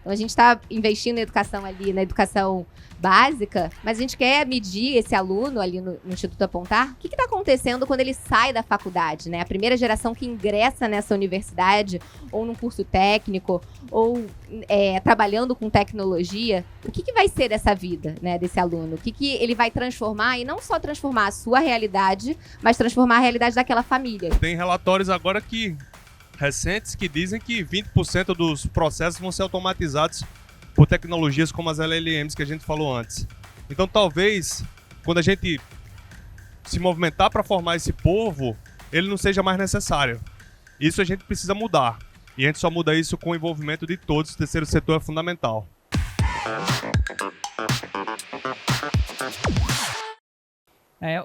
Então, a gente está investindo em educação ali, na educação básica, mas a gente quer medir esse aluno ali no Instituto Apontar. O que está acontecendo quando ele sai da faculdade, né? A primeira geração que ingressa nessa universidade, ou num curso técnico, ou trabalhando com tecnologia, o que vai ser dessa vida, né, desse aluno? O que ele vai transformar, e não só transformar a sua realidade, mas transformar a realidade daquela família. Tem relatórios agora recentes que dizem que 20% dos processos vão ser automatizados por tecnologias como as LLMs que a gente falou antes. Então talvez, quando a gente se movimentar para formar esse povo, ele não seja mais necessário. Isso a gente precisa mudar. E a gente só muda isso com o envolvimento de todos. O terceiro setor é fundamental.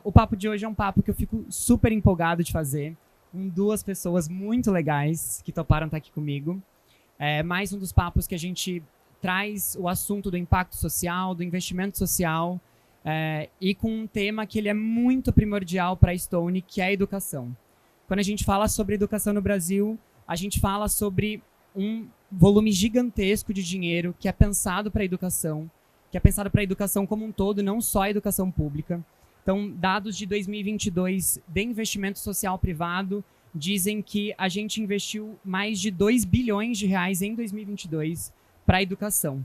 O papo de hoje é um papo que eu fico super empolgado de fazer, com duas pessoas muito legais que toparam estar aqui comigo. Mais um dos papos que a gente traz o assunto do impacto social, do investimento social, e com um tema que ele é muito primordial para a Stone, que é a educação. Quando a gente fala sobre educação no Brasil, a gente fala sobre um volume gigantesco de dinheiro que é pensado para a educação, que é pensado para a educação como um todo, não só a educação pública. Então, dados de 2022 de investimento social privado dizem que a gente investiu mais de 2 bilhões de reais em 2022 para a educação.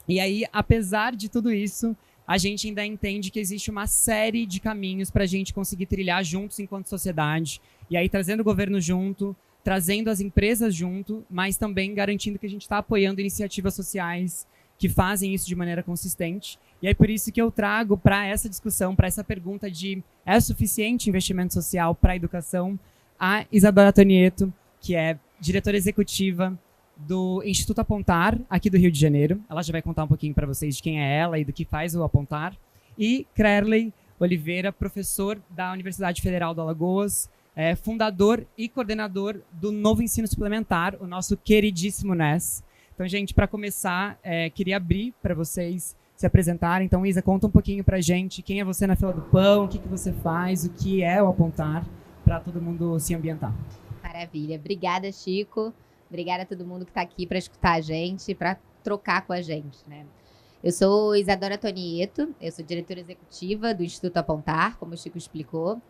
E aí, apesar de tudo isso, a gente ainda entende que existe uma série de caminhos para a gente conseguir trilhar juntos enquanto sociedade, e aí trazendo o governo junto, trazendo as empresas junto, mas também garantindo que a gente está apoiando iniciativas sociais que fazem isso de maneira consistente. E é por isso que eu trago para essa discussão, para essa pergunta de é suficiente investimento social para a educação, a Isadora Tonieto, que é diretora executiva do Instituto Apontar, aqui do Rio de Janeiro. Ela já vai contar um pouquinho para vocês de quem é ela e do que faz o Apontar. E Crerley Oliveira, professor da Universidade Federal do Alagoas, fundador e coordenador do Novo Ensino Suplementar, o nosso queridíssimo NES. Então, gente, para começar, queria abrir para vocês se apresentarem. Então, Isa, conta um pouquinho para a gente quem é você na fila do pão, o que você faz, o que é o Apontar, para todo mundo se ambientar. Maravilha. Obrigada, Chico. Obrigada a todo mundo que está aqui para escutar a gente, para trocar com a gente, né? Eu sou Isadora Tonieto, eu sou diretora executiva do Instituto Apontar, como o Chico explicou.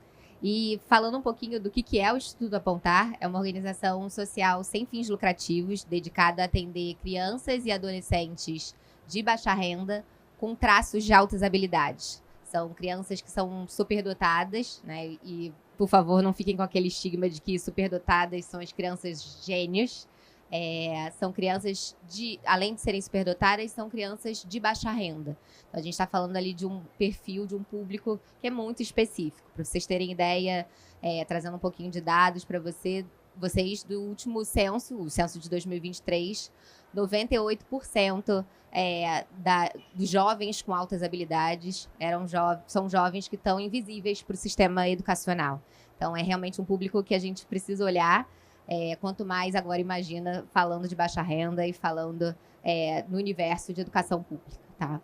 E falando um pouquinho do que é o Instituto Apontar, é uma organização social sem fins lucrativos, dedicada a atender crianças e adolescentes de baixa renda com traços de altas habilidades. São crianças que são superdotadas, né? E, por favor, não fiquem com aquele estigma de que superdotadas são as crianças gênios. São crianças, além de serem superdotadas, são crianças de baixa renda. Então, a gente está falando ali de um perfil, de um público que é muito específico. Para vocês terem ideia, trazendo um pouquinho de dados para vocês do último censo, o censo de 2023, 98% dos jovens com altas habilidades são jovens que estão invisíveis para o sistema educacional. Então, é realmente um público que a gente precisa olhar. Quanto mais agora, imagina, falando de baixa renda e falando no universo de educação pública, tá?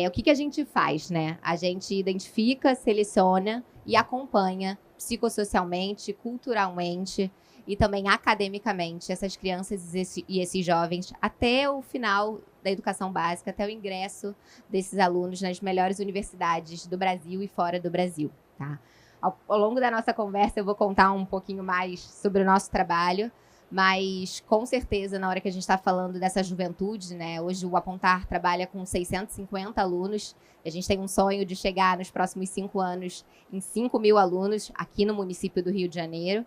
O que a gente faz, né? A gente identifica, seleciona e acompanha psicossocialmente, culturalmente e também academicamente essas crianças e esses jovens até o final da educação básica, até o ingresso desses alunos nas melhores universidades do Brasil e fora do Brasil, tá? Ao longo da nossa conversa, eu vou contar um pouquinho mais sobre o nosso trabalho, mas, com certeza, na hora que a gente está falando dessa juventude, né, hoje o Apontar trabalha com 650 alunos. A gente tem um sonho de chegar nos próximos 5 anos em 5 mil alunos aqui no município do Rio de Janeiro.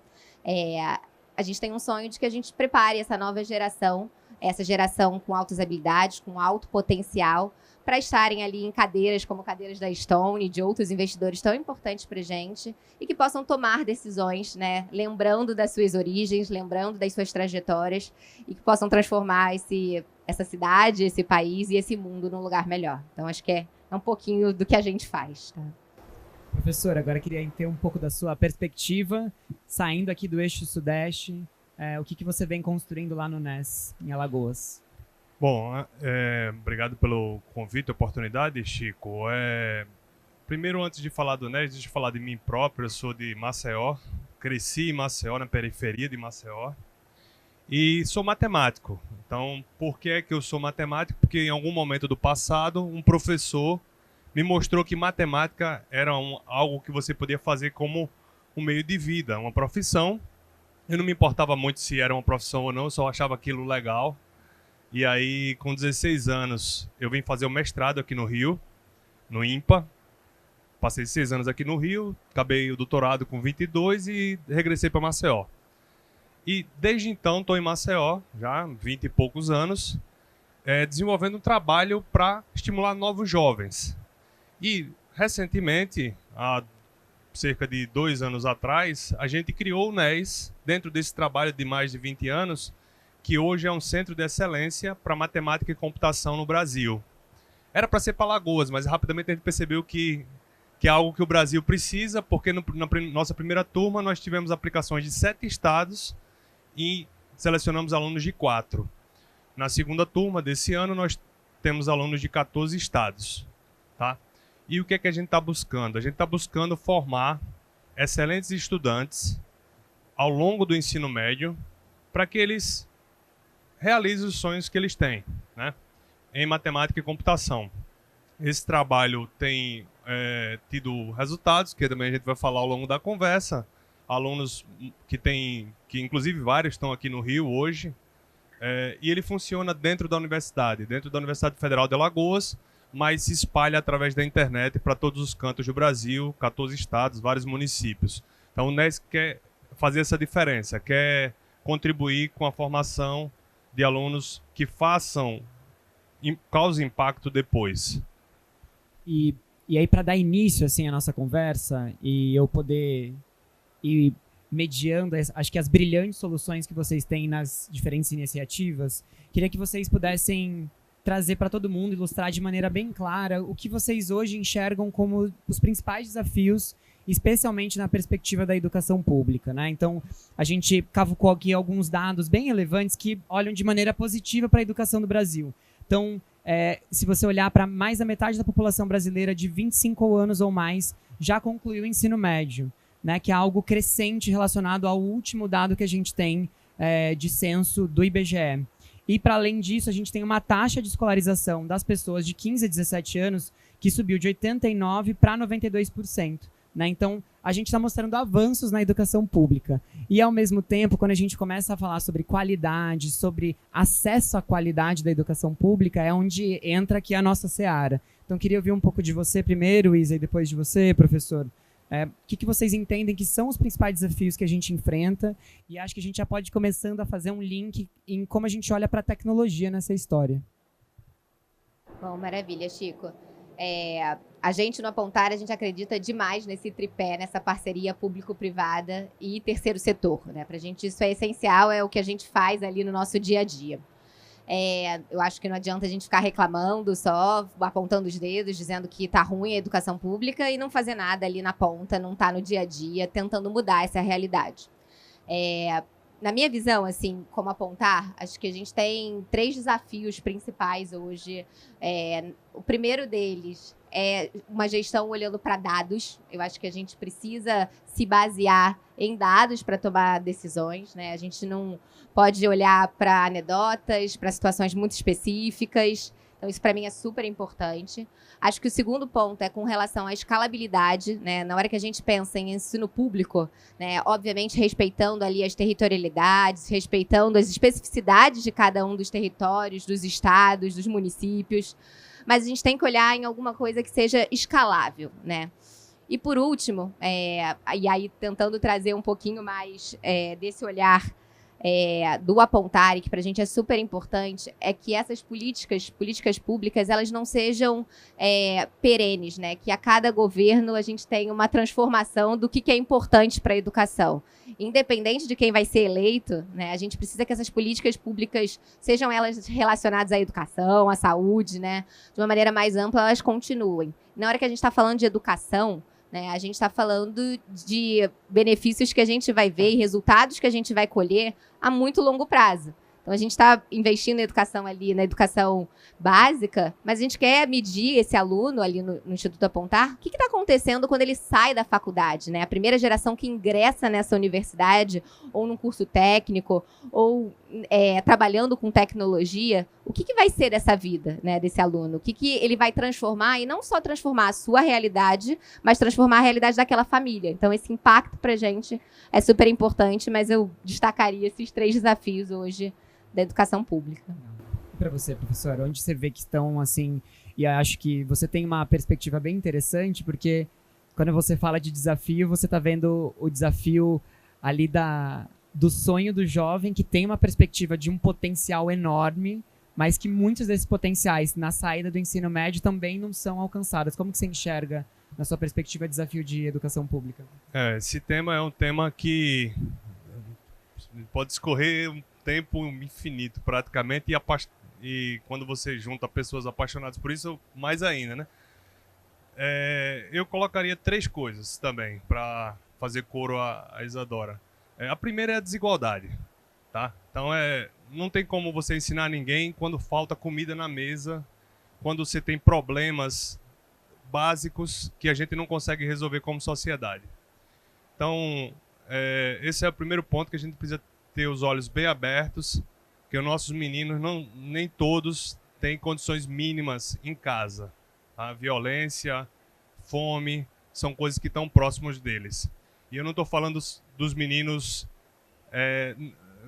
A gente tem um sonho de que a gente prepare essa nova geração, essa geração com altas habilidades, com alto potencial, para estarem ali em cadeiras como cadeiras da Stone e de outros investidores tão importantes para a gente e que possam tomar decisões, né, lembrando das suas origens, lembrando das suas trajetórias e que possam transformar essa cidade, esse país e esse mundo num lugar melhor. Então, acho que é um pouquinho do que a gente faz, tá? Professor, agora queria ter um pouco da sua perspectiva, saindo aqui do eixo sudeste, o que você vem construindo lá no NES, em Alagoas? Bom, obrigado pelo convite, oportunidade, Chico. Primeiro, antes de falar do NES, deixa eu falar de mim próprio. Eu sou de Maceió, cresci em Maceió, na periferia de Maceió. E sou matemático. Então, por que é que eu sou matemático? Porque em algum momento do passado, um professor me mostrou que matemática era algo que você podia fazer como um meio de vida, uma profissão. Eu não me importava muito se era uma profissão ou não, eu só achava aquilo legal. E aí, com 16 anos, eu vim fazer o mestrado aqui no Rio, no IMPA. Passei 6 anos aqui no Rio, acabei o doutorado com 22 e regressei para Maceió. E desde então estou em Maceió, já 20 e poucos anos, desenvolvendo um trabalho para estimular novos jovens. E recentemente, há cerca de 2 anos atrás, a gente criou o NES, dentro desse trabalho de mais de 20 anos, que hoje é um centro de excelência para matemática e computação no Brasil. Era para ser para Alagoas, mas rapidamente a gente percebeu que é algo que o Brasil precisa, porque na nossa primeira turma nós tivemos aplicações de 7 estados e selecionamos alunos de 4. Na segunda turma desse ano nós temos alunos de 14 estados. Tá? E o que é que a gente está buscando? A gente está buscando formar excelentes estudantes ao longo do ensino médio para que eles realizem os sonhos que eles têm, né? Em matemática e computação. Esse trabalho tem tido resultados, que também a gente vai falar ao longo da conversa. Alunos que inclusive vários estão aqui no Rio hoje, e ele funciona dentro da Universidade Federal de Alagoas, mas se espalha através da internet para todos os cantos do Brasil, 14 estados, vários municípios. Então o NES quer fazer essa diferença, quer contribuir com a formação de alunos que causem impacto depois. E aí, para dar início assim, à nossa conversa, e eu poder ir mediando, acho que as brilhantes soluções que vocês têm nas diferentes iniciativas, queria que vocês pudessem trazer para todo mundo, ilustrar de maneira bem clara o que vocês hoje enxergam como os principais desafios, especialmente na perspectiva da educação pública, né? Então, a gente cavucou aqui alguns dados bem relevantes que olham de maneira positiva para a educação do Brasil. Então, se você olhar para mais da metade da população brasileira de 25 anos ou mais, já concluiu o ensino médio, né, que é algo crescente relacionado ao último dado que a gente tem de censo do IBGE. E, para além disso, a gente tem uma taxa de escolarização das pessoas de 15 a 17 anos que subiu de 89% para 92%. Né? Então, a gente está mostrando avanços na educação pública. E, ao mesmo tempo, quando a gente começa a falar sobre qualidade, sobre acesso à qualidade da educação pública, é onde entra aqui a nossa seara. Então, queria ouvir um pouco de você primeiro, Isa, e depois de você, professor. O que vocês entendem que são os principais desafios que a gente enfrenta? E acho que a gente já pode ir começando a fazer um link em como a gente olha para a tecnologia nessa história. Bom, maravilha, Chico. A gente no Apontar, a gente acredita demais nesse tripé, nessa parceria público-privada e terceiro setor, né? Pra gente isso é essencial, é o que a gente faz ali no nosso dia a dia. Eu acho que não adianta a gente ficar reclamando só, apontando os dedos, dizendo que tá ruim a educação pública e não fazer nada ali na ponta, não tá no dia a dia, tentando mudar essa realidade. Na minha visão, assim, como Apontar, acho que a gente tem 3 desafios principais hoje. O primeiro deles é uma gestão olhando para dados. Eu acho que a gente precisa se basear em dados para tomar decisões, né? A gente não pode olhar para anedotas, para situações muito específicas. Então, isso para mim é super importante. Acho que o segundo ponto é com relação à escalabilidade, né? Na hora que a gente pensa em ensino público, né? Obviamente respeitando ali as territorialidades, respeitando as especificidades de cada um dos territórios, dos estados, dos municípios. Mas a gente tem que olhar em alguma coisa que seja escalável, né? E por último, e aí tentando trazer um pouquinho mais desse olhar do Apontar, e que para a gente é super importante, é que essas políticas públicas, elas não sejam perenes, né? Que a cada governo a gente tem uma transformação do que é importante para a educação. Independente de quem vai ser eleito, né? A gente precisa que essas políticas públicas, sejam elas relacionadas à educação, à saúde, né? De uma maneira mais ampla, elas continuem. Na hora que a gente está falando de educação, né, a gente está falando de benefícios que a gente vai ver e resultados que a gente vai colher a muito longo prazo. Então, a gente está investindo na educação ali, na educação básica, mas a gente quer medir esse aluno ali no Instituto Apontar, o que está acontecendo quando ele sai da faculdade, né? A primeira geração que ingressa nessa universidade, ou num curso técnico, ou trabalhando com tecnologia, o que vai ser dessa vida, né, desse aluno? O que ele vai transformar, e não só transformar a sua realidade, mas transformar a realidade daquela família. Então, esse impacto para a gente é super importante, mas eu destacaria esses 3 desafios hoje da educação pública. E para você, professora, onde você vê que estão, assim, e acho que você tem uma perspectiva bem interessante, porque quando você fala de desafio, você está vendo o desafio ali do sonho do jovem, que tem uma perspectiva de um potencial enorme, mas que muitos desses potenciais na saída do ensino médio também não são alcançados. Como que você enxerga, na sua perspectiva, desafio de educação pública? Esse tema é um tema que pode escorrer um tempo infinito, praticamente, e quando você junta pessoas apaixonadas por isso, mais ainda, né? Eu colocaria 3 coisas também, para fazer coro a Isadora. A primeira é a desigualdade, tá? Então, não tem como você ensinar ninguém quando falta comida na mesa, quando você tem problemas básicos que a gente não consegue resolver como sociedade. Então, esse é o primeiro ponto que a gente precisa ter os olhos bem abertos, que os nossos meninos, nem todos têm condições mínimas em casa. A violência, fome, são coisas que estão próximas deles. E eu não estou falando dos meninos,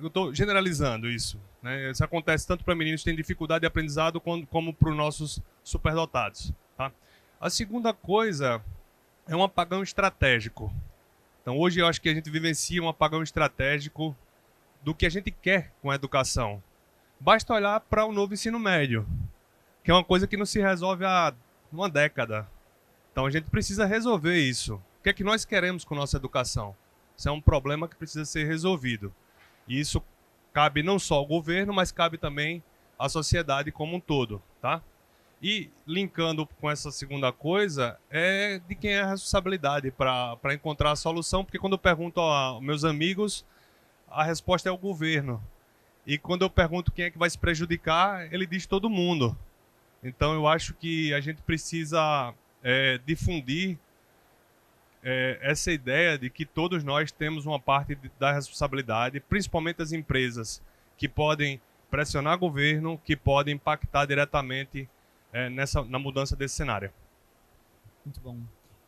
eu estou generalizando isso, né? Isso acontece tanto para meninos que têm dificuldade de aprendizado como para os nossos superdotados, tá? A segunda coisa é um apagão estratégico. Então hoje eu acho que a gente vivencia um apagão estratégico do que a gente quer com a educação. Basta olhar para o novo ensino médio, que é uma coisa que não se resolve há uma década. Então a gente precisa resolver isso. O que é que nós queremos com nossa educação? Isso é um problema que precisa ser resolvido. E isso cabe não só ao governo, mas cabe também à sociedade como um todo, tá? E linkando com essa segunda coisa, é de quem é a responsabilidade para encontrar a solução, porque quando eu pergunto aos meus amigos, a resposta é o governo. E quando eu pergunto quem é que vai se prejudicar, ele diz todo mundo. Então eu acho que a gente precisa difundir essa ideia de que todos nós temos uma parte da responsabilidade, principalmente as empresas, que podem pressionar o governo, que podem impactar diretamente na mudança desse cenário. Muito bom.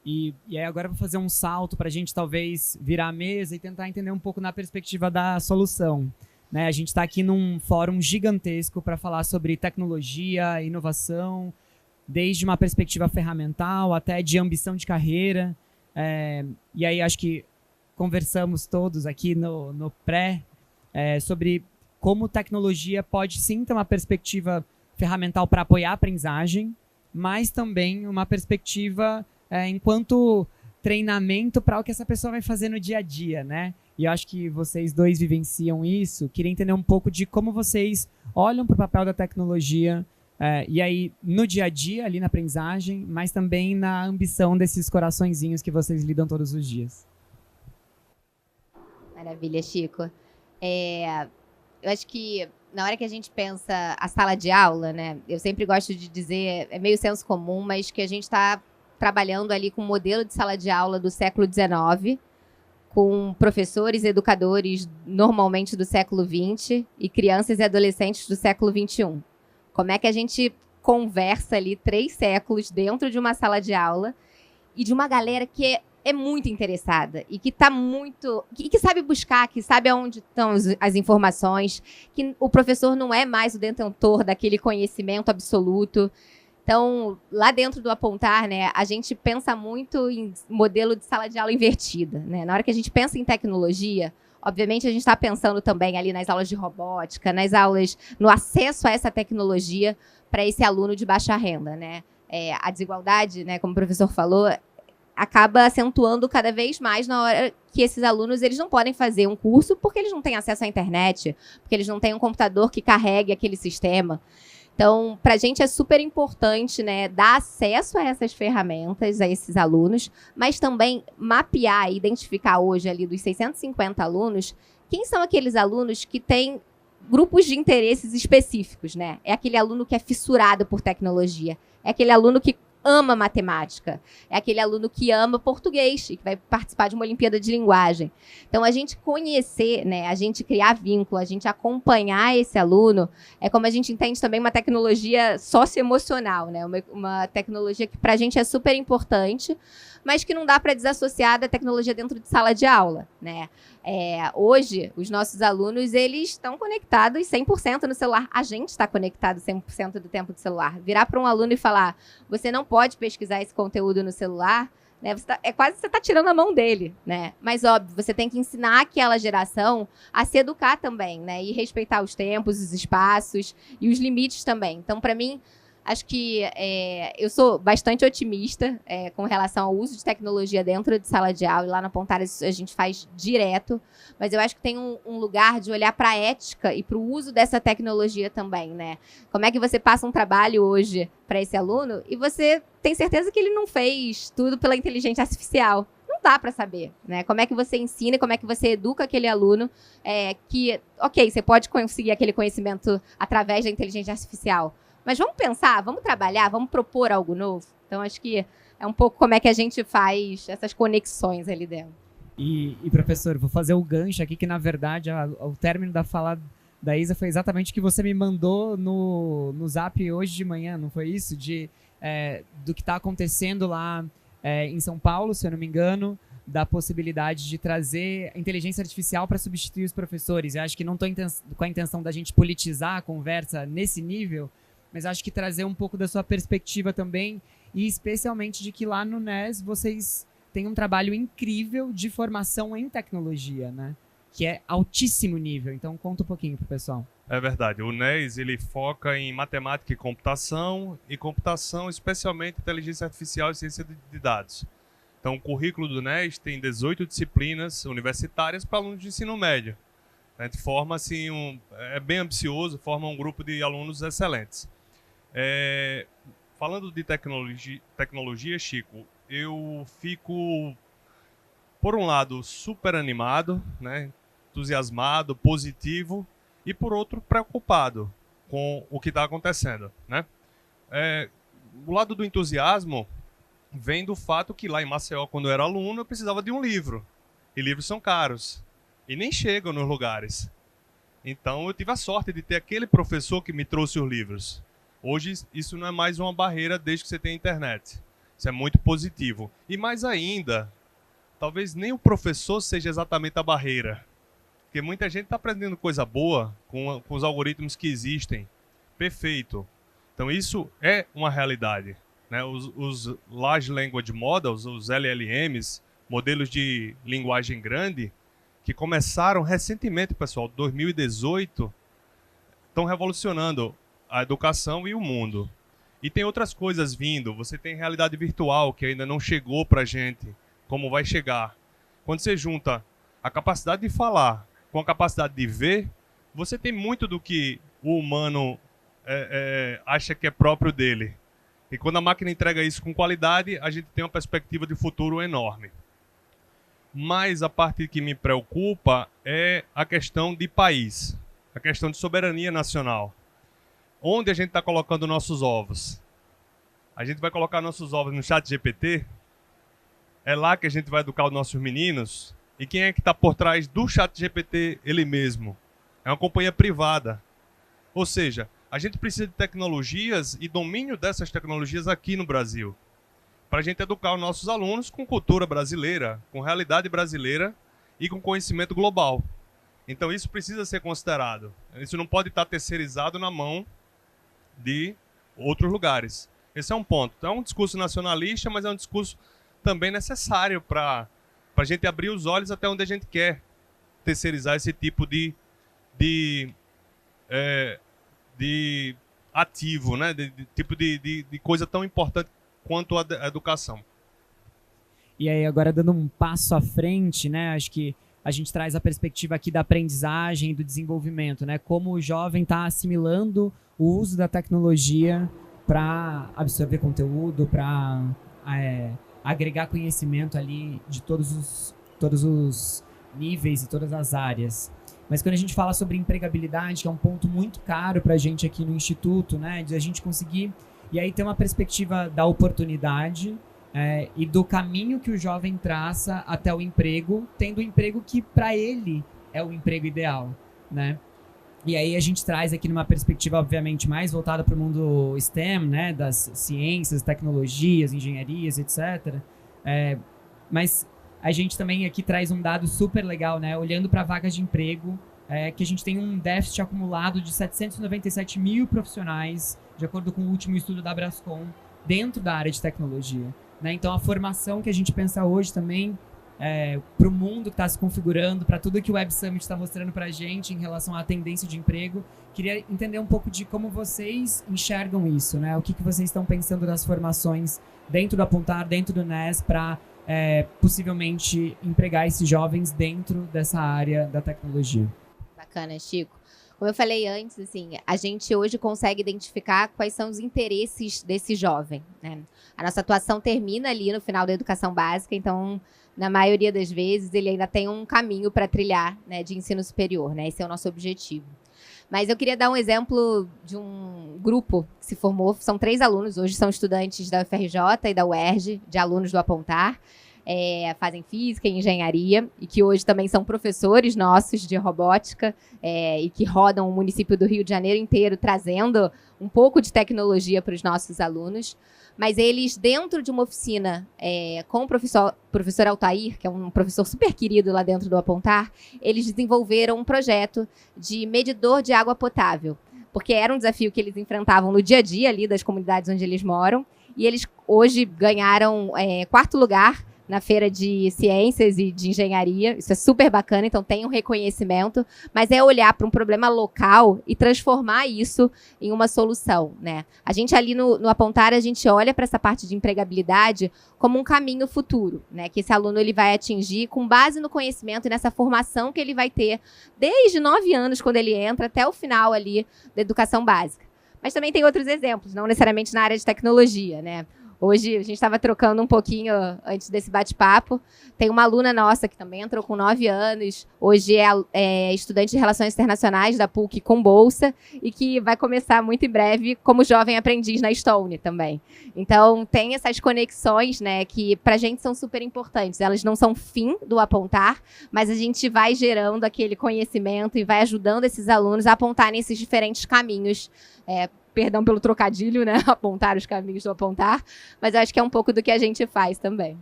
E aí agora eu vou fazer um salto para a gente talvez virar a mesa e tentar entender um pouco na perspectiva da solução, né? A gente está aqui num fórum gigantesco para falar sobre tecnologia, inovação, desde uma perspectiva ferramental até de ambição de carreira. E aí acho que conversamos todos aqui no pré sobre como tecnologia pode sim ter uma perspectiva ferramental para apoiar a aprendizagem, mas também uma perspectiva enquanto treinamento para o que essa pessoa vai fazer no dia a dia, né? E eu acho que vocês dois vivenciam isso. Queria entender um pouco de como vocês olham para o papel da tecnologia e aí no dia a dia, ali na aprendizagem, mas também na ambição desses coraçõezinhos que vocês lidam todos os dias. Maravilha, Chico. Eu acho que na hora que a gente pensa a sala de aula, né, eu sempre gosto de dizer, é meio senso comum, mas que a gente está trabalhando ali com um modelo de sala de aula do século XIX, com professores e educadores normalmente do século XX e crianças e adolescentes do século XXI. Como é que a gente conversa ali 3 séculos dentro de uma sala de aula e de uma galera que é muito interessada e que tá muito, que sabe buscar, que sabe aonde estão as informações, que o professor não é mais o detentor daquele conhecimento absoluto. Então, lá dentro do Apontar, né, a gente pensa muito em modelo de sala de aula invertida, né? Na hora que a gente pensa em tecnologia, obviamente a gente está pensando também ali nas aulas de robótica, nas aulas, no acesso a essa tecnologia para esse aluno de baixa renda, né? A desigualdade, né, como o professor falou, acaba acentuando cada vez mais na hora que esses alunos eles não podem fazer um curso porque eles não têm acesso à internet, porque eles não têm um computador que carregue aquele sistema. Então, para a gente é super importante, né, dar acesso a essas ferramentas, a esses alunos, mas também mapear e identificar hoje ali dos 650 alunos, quem são aqueles alunos que têm grupos de interesses específicos, né? É aquele aluno que é fissurado por tecnologia, é aquele aluno que ama matemática. É aquele aluno que ama português e que vai participar de uma Olimpíada de Linguagem. Então, a gente conhecer, né, a gente criar vínculo, a gente acompanhar esse aluno, é como a gente entende também uma tecnologia socioemocional, né? Uma tecnologia que para a gente é super importante, mas que não dá para desassociar da tecnologia dentro de sala de aula, né? Hoje, os nossos alunos, eles estão conectados 100% no celular. A gente está conectado 100% do tempo do celular. Virar para um aluno e falar, você não pode pesquisar esse conteúdo no celular, né? É quase que você está tirando a mão dele, né? Mas, óbvio, você tem que ensinar aquela geração a se educar também, né? E respeitar os tempos, os espaços e os limites também. Então, para mim, acho que eu sou bastante otimista com relação ao uso de tecnologia dentro de sala de aula. E lá na Pontares a gente faz direto. Mas eu acho que tem um lugar de olhar para a ética e para o uso dessa tecnologia também, né? Como é que você passa um trabalho hoje para esse aluno e você tem certeza que ele não fez tudo pela inteligência artificial? Não dá para saber, né? Como é que você ensina, como é que você educa aquele aluno que, ok, você pode conseguir aquele conhecimento através da inteligência artificial, mas vamos pensar, vamos trabalhar, vamos propor algo novo. Então, acho que é um pouco como é que a gente faz essas conexões ali dentro. E professor, vou fazer o gancho aqui, que na verdade, o término da fala da Isa foi exatamente o que você me mandou no Zap hoje de manhã, não foi isso? Do que está acontecendo lá em São Paulo, se eu não me engano, da possibilidade de trazer inteligência artificial para substituir os professores. Eu acho que não estou com a intenção da gente politizar a conversa nesse nível, mas acho que trazer um pouco da sua perspectiva também, e especialmente de que lá no NES vocês têm um trabalho incrível de formação em tecnologia, né? Que é altíssimo nível. Então, conta um pouquinho pro pessoal. É verdade. O NES, ele foca em matemática e computação, especialmente inteligência artificial e ciência de dados. Então, o currículo do NES tem 18 disciplinas universitárias para alunos de ensino médio. A gente forma, assim, é bem ambicioso, forma um grupo de alunos excelentes. Falando de tecnologia, Chico, eu fico, por um lado, super animado, né, entusiasmado, positivo, e por outro, preocupado com o que está acontecendo, né? O lado do entusiasmo vem do fato que lá em Maceió, quando eu era aluno, eu precisava de um livro, e livros são caros, e nem chegam nos lugares. Então eu tive a sorte de ter aquele professor que me trouxe os livros. Hoje isso não é mais uma barreira desde que você tem internet. Isso é muito positivo. E mais ainda, talvez nem o professor seja exatamente a barreira. Porque muita gente está aprendendo coisa boa com os algoritmos que existem. Perfeito. Então isso é uma realidade, né? Os Large Language Models, os LLMs, modelos de linguagem grande, que começaram recentemente, pessoal, 2018, estão revolucionando a educação e o mundo. E tem outras coisas vindo. Você tem realidade virtual, que ainda não chegou para a gente, como vai chegar. Quando você junta a capacidade de falar com a capacidade de ver, você tem muito do que o humano acha que é próprio dele. E quando a máquina entrega isso com qualidade, a gente tem uma perspectiva de futuro enorme. Mas a parte que me preocupa é a questão de país, a questão de soberania nacional. Onde a gente está colocando nossos ovos? A gente vai colocar nossos ovos no ChatGPT? É lá que a gente vai educar os nossos meninos? E quem é que está por trás do ChatGPT ele mesmo? É uma companhia privada. Ou seja, a gente precisa de tecnologias e domínio dessas tecnologias aqui no Brasil, para a gente educar os nossos alunos com cultura brasileira, com realidade brasileira e com conhecimento global. Então isso precisa ser considerado. Isso não pode estar terceirizado na mão de outros lugares. Esse é um ponto. É um discurso nacionalista, mas é um discurso também necessário para a gente abrir os olhos até onde a gente quer terceirizar esse tipo de ativo, né? de coisa tão importante quanto a educação. E aí, agora dando um passo à frente, né? Acho que a gente traz a perspectiva aqui da aprendizagem e do desenvolvimento, né? Como o jovem está assimilando o uso da tecnologia para absorver conteúdo, para agregar conhecimento ali de todos os níveis e todas as áreas. Mas quando a gente fala sobre empregabilidade, que é um ponto muito caro para a gente aqui no Instituto, né? De a gente conseguir E aí tem uma perspectiva da oportunidade e do caminho que o jovem traça até o emprego, tendo o emprego que para ele é o emprego ideal, né? E aí a gente traz aqui numa perspectiva, obviamente, mais voltada para o mundo STEM, né? Das ciências, tecnologias, engenharias, etc. Mas a gente também aqui traz um dado super legal, né? Olhando para vagas de emprego, que a gente tem um déficit acumulado de 797 mil profissionais, de acordo com o último estudo da Brascom, dentro da área de tecnologia, né? Então, a formação que a gente pensa hoje também, para o mundo que está se configurando, para tudo que o Web Summit está mostrando para a gente em relação à tendência de emprego, queria entender um pouco de como vocês enxergam isso, né? O que vocês estão pensando nas formações dentro do Apontar, dentro do NES, para possivelmente empregar esses jovens dentro dessa área da tecnologia. Bacana, Chico. Como eu falei antes, assim, a gente hoje consegue identificar quais são os interesses desse jovem, né? A nossa atuação termina ali no final da educação básica, então, na maioria das vezes, ele ainda tem um caminho para trilhar, né, de ensino superior, né? Esse é o nosso objetivo. Mas eu queria dar um exemplo de um grupo que se formou, são 3 alunos, hoje são estudantes da UFRJ e da UERJ, de alunos do Apontar, fazem física e engenharia, e que hoje também são professores nossos de robótica, e que rodam o município do Rio de Janeiro inteiro, trazendo um pouco de tecnologia para os nossos alunos. Mas eles, dentro de uma oficina com o professor Altair, que é um professor super querido lá dentro do Apontar, eles desenvolveram um projeto de medidor de água potável, porque era um desafio que eles enfrentavam no dia a dia ali das comunidades onde eles moram, e eles hoje ganharam 4º lugar na Feira de Ciências e de Engenharia. Isso é super bacana, então tem um reconhecimento, mas é olhar para um problema local e transformar isso em uma solução, né? A gente ali no Apontar, a gente olha para essa parte de empregabilidade como um caminho futuro, né? Que esse aluno ele vai atingir com base no conhecimento e nessa formação que ele vai ter desde 9 anos, quando ele entra, até o final ali da educação básica. Mas também tem outros exemplos, não necessariamente na área de tecnologia, né? Hoje, a gente estava trocando um pouquinho antes desse bate-papo. Tem uma aluna nossa que também entrou com 9 anos. Hoje é estudante de Relações Internacionais da PUC com bolsa e que vai começar muito em breve como jovem aprendiz na Stone também. Então, tem essas conexões, né, que para a gente são super importantes. Elas não são fim do Apontar, mas a gente vai gerando aquele conhecimento e vai ajudando esses alunos a apontarem esses diferentes caminhos, perdão pelo trocadilho, né? Apontar os caminhos do Apontar, mas eu acho que é um pouco do que a gente faz também.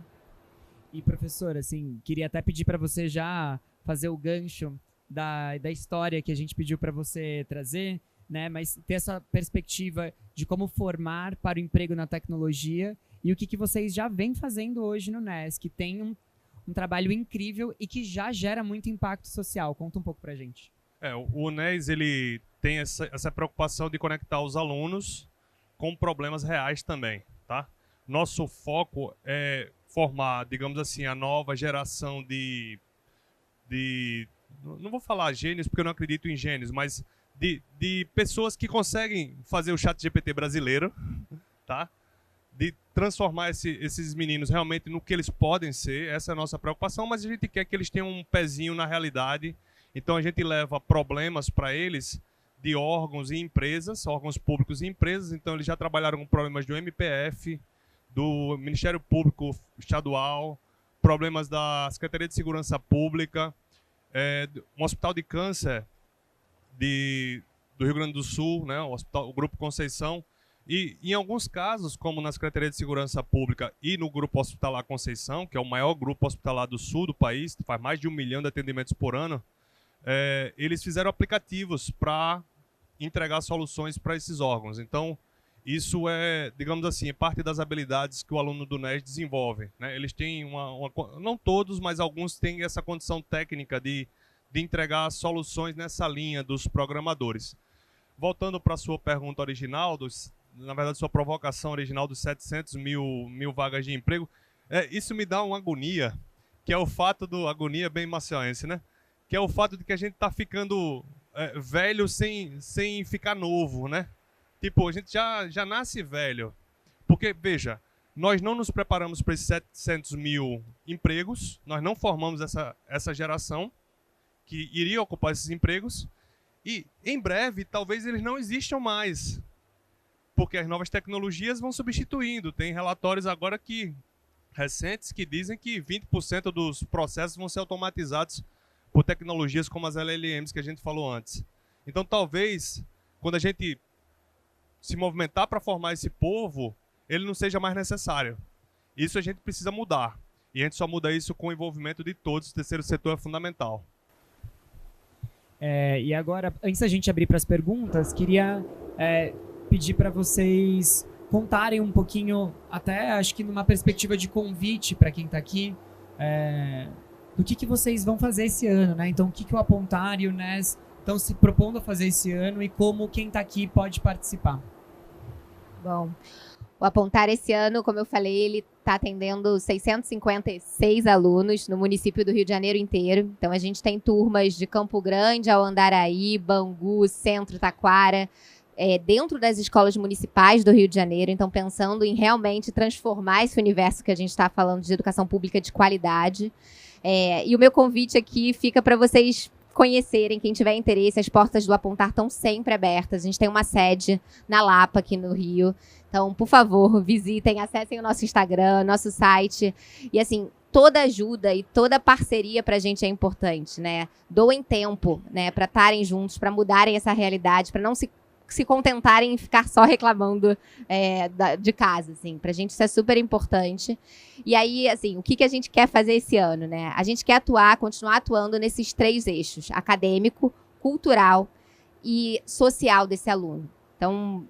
E, professor, assim, queria até pedir para você já fazer o gancho da história que a gente pediu para você trazer, né? Mas ter essa perspectiva de como formar para o emprego na tecnologia e o que vocês já vêm fazendo hoje no NES, que tem um trabalho incrível e que já gera muito impacto social. Conta um pouco para a gente. O NES, ele tem essa preocupação de conectar os alunos com problemas reais também, tá? Nosso foco é formar, digamos assim, a nova geração de não vou falar gênios, porque eu não acredito em gênios, mas de pessoas que conseguem fazer o ChatGPT brasileiro, tá? De transformar esses meninos realmente no que eles podem ser. Essa é a nossa preocupação, mas a gente quer que eles tenham um pezinho na realidade. Então, a gente leva problemas para eles de órgãos e empresas, órgãos públicos e empresas. Então, eles já trabalharam com problemas do MPF, do Ministério Público Estadual, problemas da Secretaria de Segurança Pública, um hospital de câncer do Rio Grande do Sul, né, o Grupo Conceição. E, em alguns casos, como na Secretaria de Segurança Pública e no Grupo Hospitalar Conceição, que é o maior grupo hospitalar do sul do país, que faz mais de 1 milhão de atendimentos por ano, eles fizeram aplicativos para entregar soluções para esses órgãos. Então, isso é, digamos assim, parte das habilidades que o aluno do NES desenvolve, né? Eles têm não todos, mas alguns têm essa condição técnica de entregar soluções nessa linha dos programadores. Voltando para a sua pergunta original, na verdade, sua provocação original dos 700 mil vagas de emprego, isso me dá uma agonia, que é o fato agonia bem maciaense, né? Que é o fato de que a gente está ficando velho sem ficar novo, né? Tipo, a gente já nasce velho. Porque, veja, nós não nos preparamos para esses 700 mil empregos, nós não formamos essa geração que iria ocupar esses empregos, e, em breve, talvez eles não existam mais. porque as novas tecnologias vão substituindo. Tem relatórios agora recentes que dizem que 20% dos processos vão ser automatizados por tecnologias como as LLMs que a gente falou antes. Então, talvez, quando a gente se movimentar para formar esse povo, ele não seja mais necessário. Isso a gente precisa mudar. E a gente só muda isso com o envolvimento de todos. O terceiro setor é fundamental. E agora, antes da gente abrir para as perguntas, queria pedir para vocês contarem um pouquinho, até acho que numa perspectiva de convite para quem está aqui, do que vocês vão fazer esse ano, né? Então, o que o Apontar e o NES estão se propondo a fazer esse ano e como quem está aqui pode participar. Bom, o Apontar esse ano, como eu falei, ele está atendendo 656 alunos no município do Rio de Janeiro inteiro. Então, a gente tem turmas de Campo Grande ao Andaraí, Bangu, Centro, Taquara, dentro das escolas municipais do Rio de Janeiro. Então, pensando em realmente transformar esse universo que a gente está falando de educação pública de qualidade. E o meu convite aqui fica para vocês conhecerem, quem tiver interesse, as portas do Apontar estão sempre abertas. A gente tem uma sede na Lapa, aqui no Rio. Então, por favor, visitem, acessem o nosso Instagram, nosso site. E, assim, toda ajuda e toda parceria para a gente é importante, né? Doem tempo, né, para estarem juntos, para mudarem essa realidade, para não se contentarem em ficar só reclamando de casa, assim. Pra gente isso é super importante. E aí, assim, o que a gente quer fazer esse ano, né? A gente quer continuar atuando nesses 3 eixos: acadêmico, cultural e social desse aluno. Então,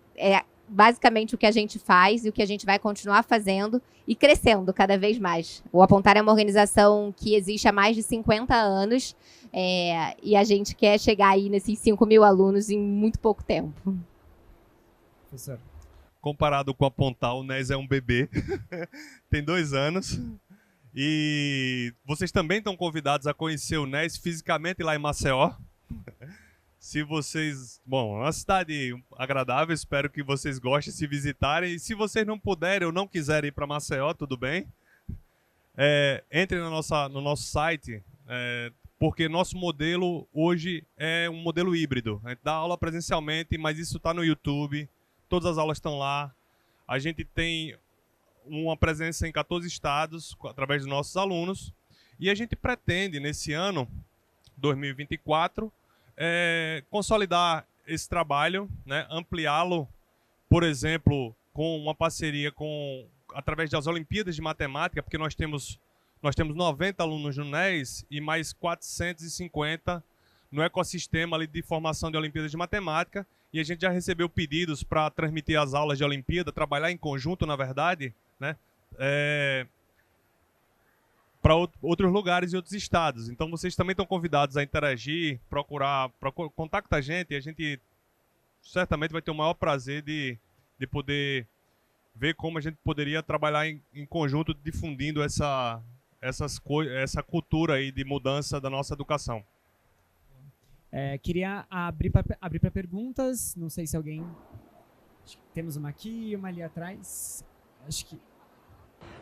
basicamente o que a gente faz e o que a gente vai continuar fazendo e crescendo cada vez mais. O Apontar é uma organização que existe há mais de 50 anos, e a gente quer chegar aí nesses 5.000 alunos em muito pouco tempo. Professor. Comparado com o Apontar, o NES é um bebê. Tem 2 anos. E vocês também estão convidados a conhecer o NES fisicamente lá em Maceió. Se vocês... Bom, é uma cidade agradável, espero que vocês gostem, se visitarem. E se vocês não puderem ou não quiserem ir para Maceió, tudo bem. Entrem no nosso site, porque nosso modelo hoje é um modelo híbrido. A gente dá aula presencialmente, mas isso está no YouTube, todas as aulas estão lá. A gente tem uma presença em 14 estados, através dos nossos alunos. E a gente pretende, nesse ano, 2024... consolidar esse trabalho, né, ampliá-lo, por exemplo, com uma parceria através das Olimpíadas de Matemática, porque nós temos 90 alunos no NES e mais 450 no ecossistema ali de formação de Olimpíadas de Matemática, e a gente já recebeu pedidos para transmitir as aulas de Olimpíada, trabalhar em conjunto, na verdade, né, para outros lugares e outros estados. Então, vocês também estão convidados a interagir, contactar a gente, e a gente certamente vai ter o maior prazer de poder ver como a gente poderia trabalhar em conjunto, difundindo essa cultura aí de mudança da nossa educação. Queria abrir para perguntas. Não sei se alguém... Acho que temos uma aqui e uma ali atrás. Acho que...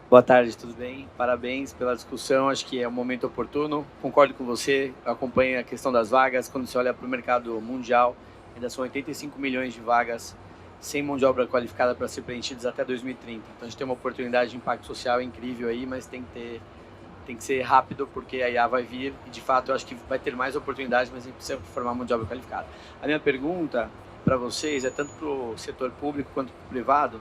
Boa tarde, tudo bem? Parabéns pela discussão, acho que é um momento oportuno. Concordo com você, acompanho a questão das vagas. Quando você olha para o mercado mundial, ainda são 85 milhões de vagas sem mão de obra qualificada para ser preenchidas até 2030. Então a gente tem uma oportunidade de impacto social incrível aí, mas tem que ser rápido, porque a IA vai vir e, de fato, eu acho que vai ter mais oportunidades, mas a gente precisa formar mão de obra qualificada. A minha pergunta para vocês é tanto para o setor público quanto para o privado.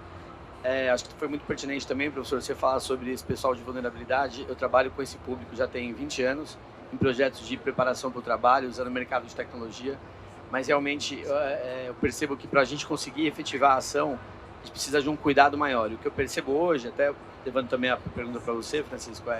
Acho que foi muito pertinente também, professor, você falar sobre esse pessoal de vulnerabilidade. Eu trabalho com esse público já tem 20 anos, em projetos de preparação para o trabalho, usando o mercado de tecnologia, mas realmente eu percebo que para a gente conseguir efetivar a ação, a gente precisa de um cuidado maior. E o que eu percebo hoje, até levando também a pergunta para você, Francisco,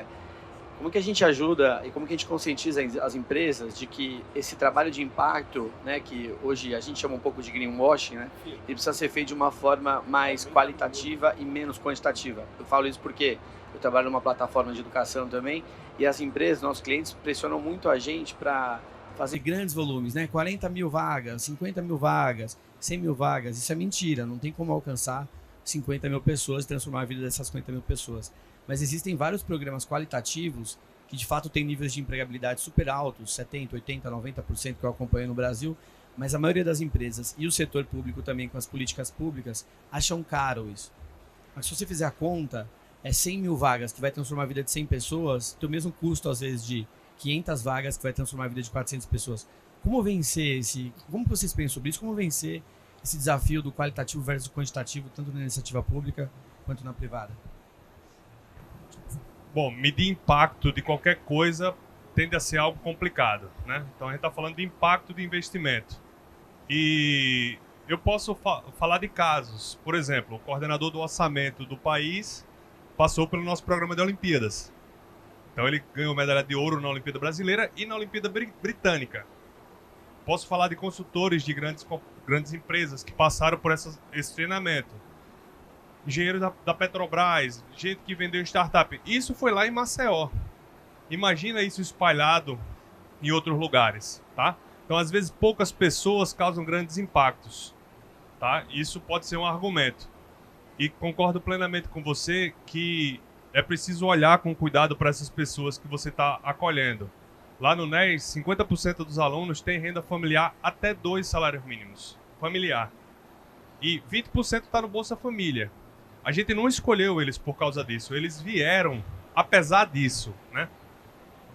como que a gente ajuda e como que a gente conscientiza as empresas de que esse trabalho de impacto, né, que hoje a gente chama um pouco de greenwashing, né, ele precisa ser feito de uma forma mais qualitativa e menos quantitativa. Eu falo isso porque eu trabalho numa plataforma de educação também e as empresas, nossos clientes, pressionam muito a gente para fazer grandes volumes, né? 40 mil vagas, 50 mil vagas, 100 mil vagas. Isso é mentira, não tem como alcançar 50 mil pessoas e transformar a vida dessas 50 mil pessoas. Mas existem vários programas qualitativos que de fato têm níveis de empregabilidade super altos, 70%, 80%, 90% que eu acompanho no Brasil, Mas a maioria das empresas e o setor público também, com as políticas públicas, acham caro isso. Mas se você fizer a conta, é 100 mil vagas que vai transformar a vida de 100 pessoas, tem o mesmo custo, às vezes, de 500 vagas que vai transformar a vida de 400 pessoas. Como vencer como vocês pensam sobre isso? Como vencer esse desafio do qualitativo versus quantitativo, tanto na iniciativa pública quanto na privada? Bom, medir impacto de qualquer coisa tende a ser algo complicado, né? Então a gente está falando de impacto de investimento. E eu posso falar de casos. Por exemplo, o coordenador do orçamento do país passou pelo nosso programa de Olimpíadas. Então ele ganhou medalha de ouro na Olimpíada Brasileira e na Olimpíada Britânica. Posso falar de consultores de grandes empresas que passaram por esse treinamento. Engenheiro da Petrobras, gente que vendeu startup. Isso foi lá em Maceió. Imagina isso espalhado em outros lugares, tá? Então, às vezes, poucas pessoas causam grandes impactos, tá? Isso pode ser um argumento. E concordo plenamente com você que é preciso olhar com cuidado para essas pessoas que você está acolhendo. Lá no NES, 50% dos alunos têm renda familiar até 2 salários mínimos. Familiar. E 20% está no Bolsa Família. A gente não escolheu eles por causa disso. Eles vieram apesar disso, né?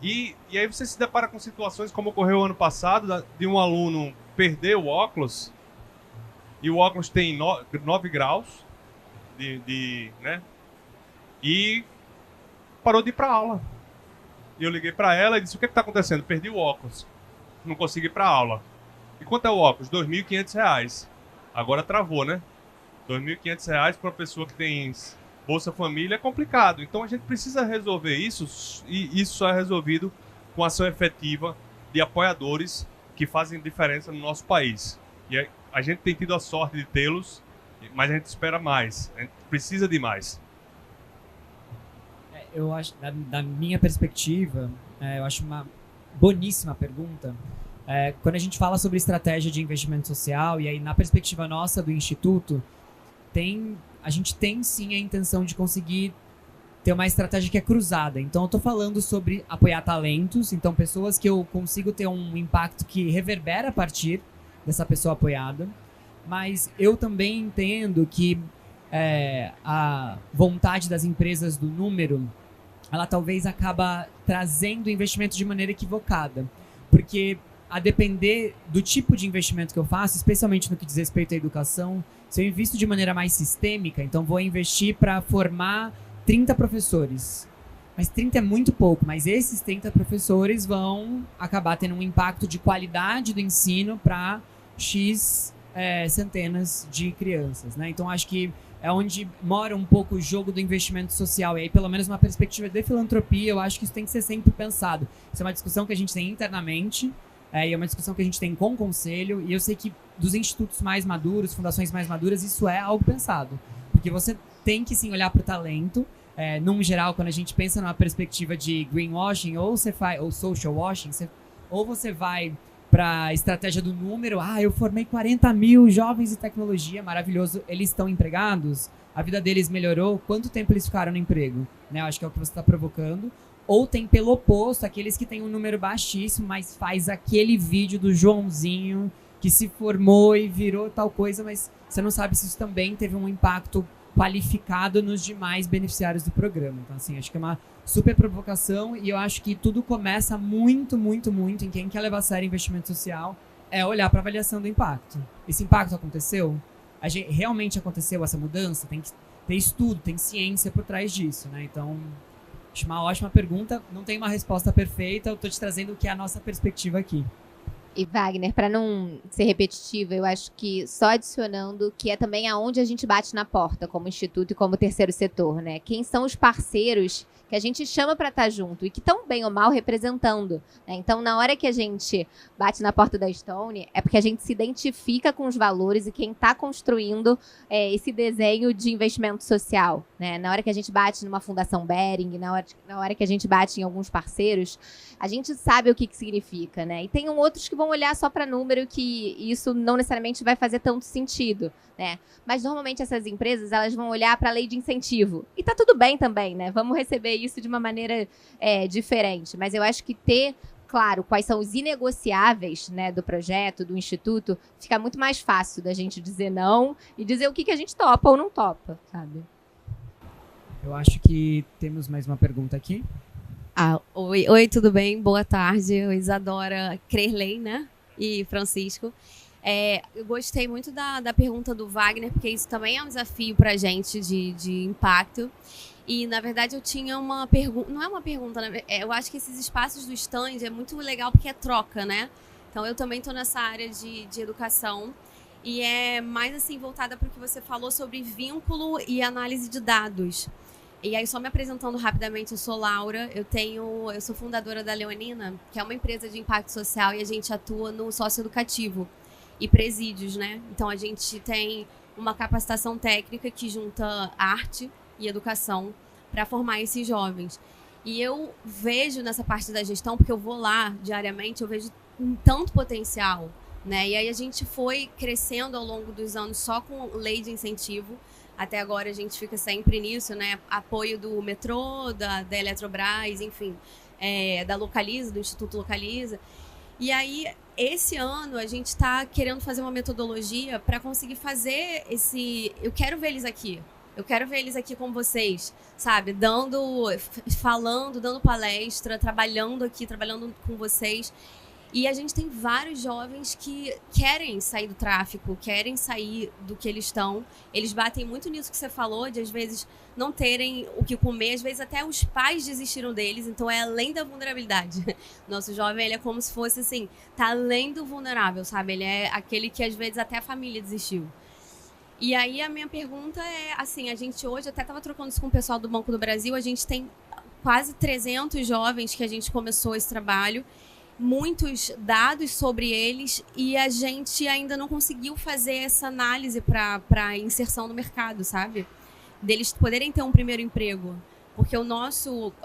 E aí você se depara com situações como ocorreu ano passado, de um aluno perder o óculos, e o óculos tem 9 graus, né? E parou de ir para aula. E eu liguei para ela e disse, o que está acontecendo? Perdi o óculos, não consigo ir para aula. E quanto é o óculos? R$ 2.500. Agora travou, né? R$ 2.500 para uma pessoa que tem Bolsa Família é complicado. Então a gente precisa resolver isso, e isso só é resolvido com ação efetiva de apoiadores que fazem diferença no nosso país. E a gente tem tido a sorte de tê-los, mas a gente espera mais, a gente precisa de mais. Eu acho, da minha perspectiva, eu acho uma boníssima pergunta. Quando a gente fala sobre estratégia de investimento social, e aí na perspectiva nossa do Instituto, a gente tem sim a intenção de conseguir ter uma estratégia que é cruzada. Então eu estou falando sobre apoiar talentos, então pessoas que eu consigo ter um impacto que reverbera a partir dessa pessoa apoiada, mas eu também entendo que a vontade das empresas do número, ela talvez acaba trazendo investimento de maneira equivocada, porque a depender do tipo de investimento que eu faço, especialmente no que diz respeito à educação, se eu invisto de maneira mais sistêmica, então vou investir para formar 30 professores. Mas 30 é muito pouco, mas esses 30 professores vão acabar tendo um impacto de qualidade do ensino para X centenas de crianças, né? Então acho que é onde mora um pouco o jogo do investimento social. E aí, pelo menos uma perspectiva de filantropia, eu acho que isso tem que ser sempre pensado. Isso é uma discussão que a gente tem internamente, e é uma discussão que a gente tem com o conselho, e eu sei que dos institutos mais maduros, fundações mais maduras, isso é algo pensado. Porque você tem que sim olhar para o talento. Num geral, quando a gente pensa numa perspectiva de greenwashing ou social washing, ou você vai para a estratégia do número, eu formei 40 mil jovens em tecnologia, maravilhoso, eles estão empregados, a vida deles melhorou, quanto tempo eles ficaram no emprego? Né? Eu acho que é o que você está provocando. Ou tem pelo oposto, aqueles que têm um número baixíssimo, mas faz aquele vídeo do Joãozinho que se formou e virou tal coisa, mas você não sabe se isso também teve um impacto qualificado nos demais beneficiários do programa. Então, assim, acho que é uma super provocação, e eu acho que tudo começa muito, muito, muito em quem quer levar a sério investimento social, olhar para a avaliação do impacto. Esse impacto aconteceu? Realmente aconteceu essa mudança? Tem que ter estudo, tem ciência por trás disso, né? Então, acho uma ótima pergunta. Não tem uma resposta perfeita, eu estou te trazendo o que é a nossa perspectiva aqui. E Wagner, para não ser repetitiva, eu acho que só adicionando que é também aonde a gente bate na porta como instituto e como terceiro setor, né? Quem são os parceiros que a gente chama para estar junto e que estão bem ou mal representando, né? Então, na hora que a gente bate na porta da Stone, é porque a gente se identifica com os valores e quem está construindo esse desenho de investimento social, né? Na hora que a gente bate numa Fundação Bering, na hora que a gente bate em alguns parceiros, a gente sabe o que significa, né? E tem outros que vão olhar só para número, que isso não necessariamente vai fazer tanto sentido, né? Mas normalmente essas empresas, elas vão olhar para a lei de incentivo. E tá tudo bem também, né? Vamos receber isso de uma maneira diferente. Mas eu acho que ter claro quais são os inegociáveis, né, do projeto, do instituto, fica muito mais fácil da gente dizer não e dizer o que a gente topa ou não topa, sabe? Eu acho que temos mais uma pergunta aqui. Oi, tudo bem? Boa tarde. Eu, Isadora Crerley, né? E Francisco. Eu gostei muito da pergunta do Wagner, porque isso também é um desafio para a gente de impacto. E, na verdade, eu tinha uma pergunta. Não é uma pergunta, né? Eu acho que esses espaços do stand é muito legal porque é troca, né? Então, eu também estou nessa área de educação. E é mais assim voltada para o que você falou sobre vínculo e análise de dados. E aí, só me apresentando rapidamente, eu sou Laura, eu sou fundadora da Leonina, que é uma empresa de impacto social, e a gente atua no socioeducativo e presídios, né? Então, a gente tem uma capacitação técnica que junta arte e educação para formar esses jovens. E eu vejo nessa parte da gestão, porque eu vou lá diariamente, eu vejo um tanto potencial, né? E aí a gente foi crescendo ao longo dos anos só com lei de incentivo. Até agora a gente fica sempre nisso, né? Apoio do metrô, da Eletrobras, enfim, da Localiza, do Instituto Localiza. E aí, esse ano, a gente está querendo fazer uma metodologia para conseguir fazer eu quero ver eles aqui. Eu quero ver eles aqui com vocês, sabe? Falando, dando palestra, trabalhando aqui, trabalhando com vocês. E a gente tem vários jovens que querem sair do tráfico, querem sair do que eles estão. Eles batem muito nisso que você falou, de às vezes não terem o que comer, às vezes até os pais desistiram deles, então é além da vulnerabilidade. Nosso jovem, ele é como se fosse assim, tá além do vulnerável, sabe? Ele é aquele que às vezes até a família desistiu. E aí a minha pergunta é, assim, a gente hoje, até estava trocando isso com o pessoal do Banco do Brasil, a gente tem quase 300 jovens que a gente começou esse trabalho, muitos dados sobre eles, e a gente ainda não conseguiu fazer essa análise para inserção no mercado, sabe? Deles poderem ter um primeiro emprego. Porque a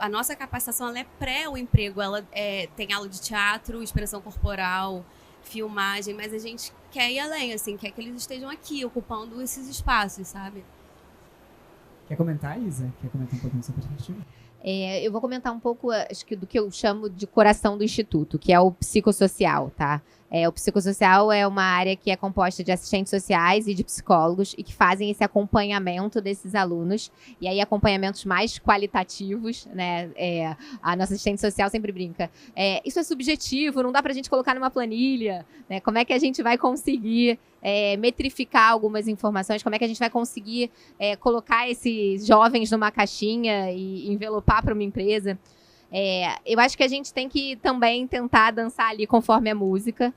nossa capacitação ela é pré o emprego, ela tem aula de teatro, expressão corporal, filmagem, mas a gente quer ir além, assim, quer que eles estejam aqui, ocupando esses espaços, sabe? Quer comentar, Isa? Quer comentar um pouquinho sobre a perspectiva? Eu vou comentar um pouco, acho que, do que eu chamo de coração do Instituto, que é o psicossocial, tá? O psicossocial é uma área que é composta de assistentes sociais e de psicólogos e que fazem esse acompanhamento desses alunos, e aí acompanhamentos mais qualitativos, né? A nossa assistente social sempre brinca. Isso é subjetivo, não dá pra gente colocar numa planilha, né? Como é que a gente vai conseguir metrificar algumas informações, como é que a gente vai conseguir colocar esses jovens numa caixinha e envelopar para uma empresa. Eu acho que a gente tem que também tentar dançar ali conforme a música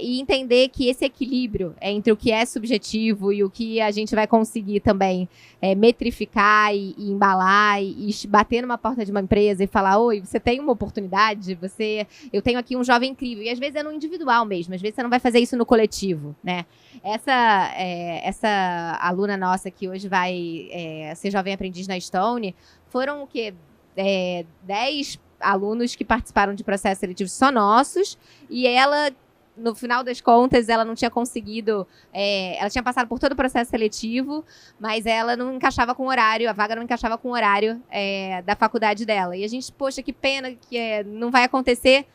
e entender que esse equilíbrio entre o que é subjetivo e o que a gente vai conseguir também metrificar e embalar e bater numa porta de uma empresa e falar, oi, você tem uma oportunidade, eu tenho aqui um jovem incrível. E às vezes é no individual mesmo, às vezes você não vai fazer isso no coletivo, né? Essa aluna nossa que hoje vai ser jovem aprendiz na Stone, foram o quê? 10 alunos que participaram de processos seletivos só nossos, e ela, no final das contas, ela não tinha conseguido, ela tinha passado por todo o processo seletivo, mas ela não encaixava com o horário, a vaga não encaixava com o horário da faculdade dela. E a gente, poxa, que pena que não vai acontecer.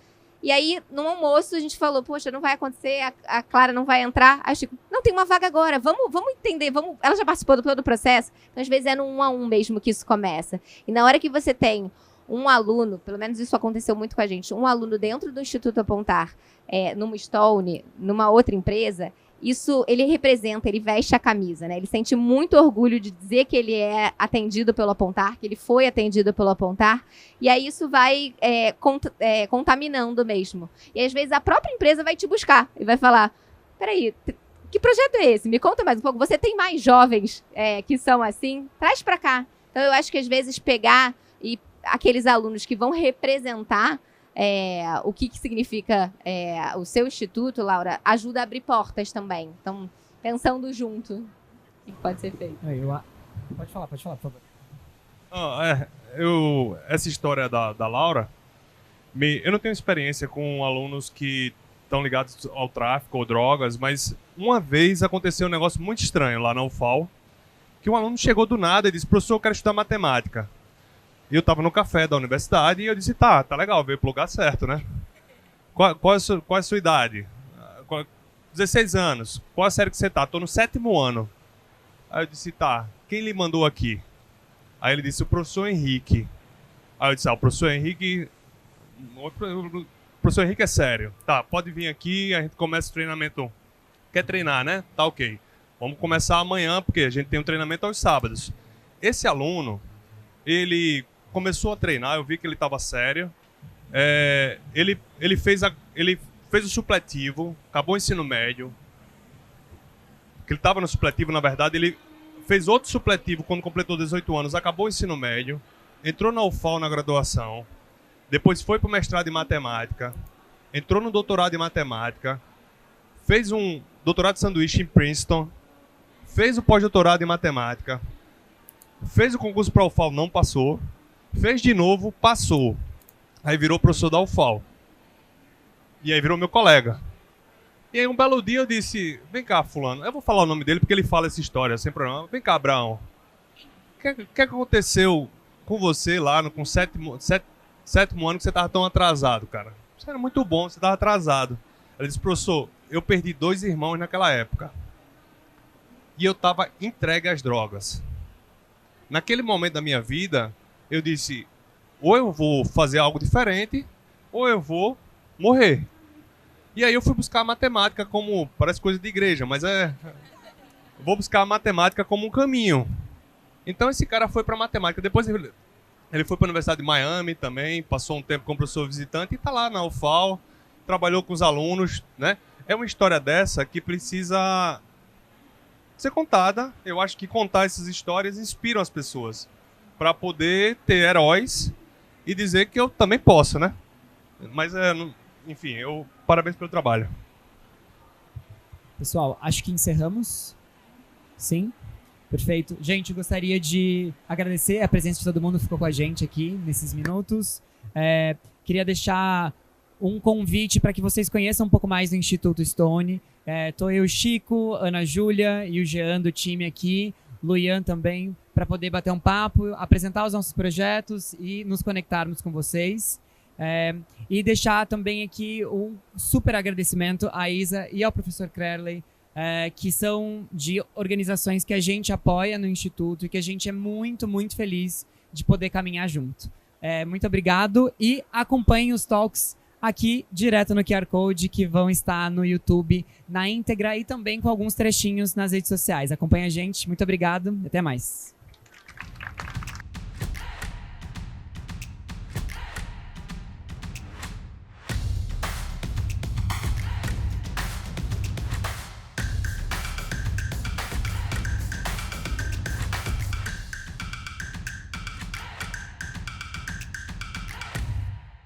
E aí, no almoço, a gente falou, poxa, não vai acontecer, a Clara não vai entrar. Aí o Chico, não, tem uma vaga agora, vamos entender, ela já participou do todo o processo? Então, às vezes, é no 1 a 1 mesmo que isso começa. E na hora que você tem um aluno, pelo menos isso aconteceu muito com a gente, um aluno dentro do Instituto Apontar, numa Stone, numa outra empresa, isso, ele representa, ele veste a camisa, né? Ele sente muito orgulho de dizer que ele é atendido pelo Apontar, que ele foi atendido pelo Apontar, e aí isso vai contaminando mesmo. E às vezes a própria empresa vai te buscar e vai falar, peraí, que projeto é esse? Me conta mais um pouco. Você tem mais jovens que são assim? Traz para cá. Então eu acho que às vezes pegar aqueles alunos que vão representar o que significa o seu instituto, Laura, ajuda a abrir portas também. Então, pensando junto, o que pode ser feito? Pode falar, por favor. Essa história da Laura, eu não tenho experiência com alunos que estão ligados ao tráfico ou drogas, mas uma vez aconteceu um negócio muito estranho lá na UFAL, que um aluno chegou do nada e disse, professor, eu quero estudar matemática. E eu estava no café da universidade e eu disse, tá legal, veio pro lugar certo, né? qual é a sua idade? 16 anos. Qual a série que você tá? Tô no 7º ano. Aí eu disse, tá, quem lhe mandou aqui? Aí ele disse, o professor Henrique. Aí eu disse, o professor Henrique... O professor Henrique é sério. Tá, pode vir aqui, a gente começa o treinamento. Quer treinar, né? Tá, ok. Vamos começar amanhã, porque a gente tem um treinamento aos sábados. Esse aluno, ele começou a treinar, eu vi que ele estava sério. Ele fez o supletivo, acabou o ensino médio. Que ele estava no supletivo, na verdade, ele fez outro supletivo quando completou 18 anos, acabou o ensino médio, entrou na UFAL na graduação, depois foi para o mestrado em matemática, entrou no doutorado em matemática, fez um doutorado de sanduíche em Princeton, fez o pós-doutorado em matemática, fez o concurso para a UFAL, não passou, fez de novo, passou. Aí virou professor da UFAL. E aí virou meu colega. E aí um belo dia eu disse, vem cá, fulano, eu vou falar o nome dele porque ele fala essa história, sem problema. Vem cá, Abraão. O que aconteceu com você lá com o sétimo ano que você estava tão atrasado, cara? Você era muito bom, você estava atrasado. Ele disse, professor, eu perdi 2 irmãos naquela época. E eu estava entregue às drogas. Naquele momento da minha vida, eu disse, ou eu vou fazer algo diferente, ou eu vou morrer. E aí eu fui buscar a matemática como... Parece coisa de igreja, mas vou buscar a matemática como um caminho. Então esse cara foi para matemática. Depois ele foi para a Universidade de Miami também, passou um tempo como professor visitante e está lá na UFAL, trabalhou com os alunos, né? É uma história dessa que precisa ser contada. Eu acho que contar essas histórias inspiram as pessoas para poder ter heróis e dizer que eu também posso, né? Mas enfim, parabéns pelo trabalho. Pessoal, acho que encerramos. Sim? Perfeito. Gente, eu gostaria de agradecer a presença de todo mundo que ficou com a gente aqui nesses minutos. Queria deixar um convite para que vocês conheçam um pouco mais do Instituto Stone. Tô eu, Chico, Ana Júlia e o Jean do time aqui, Luian também, para poder bater um papo, apresentar os nossos projetos e nos conectarmos com vocês. E deixar também aqui um super agradecimento à Isa e ao professor Crerley, que são de organizações que a gente apoia no Instituto e que a gente é muito, muito feliz de poder caminhar junto. Muito obrigado e acompanhem os talks aqui direto no QR Code, que vão estar no YouTube na íntegra e também com alguns trechinhos nas redes sociais. Acompanhe a gente, muito obrigado, até mais.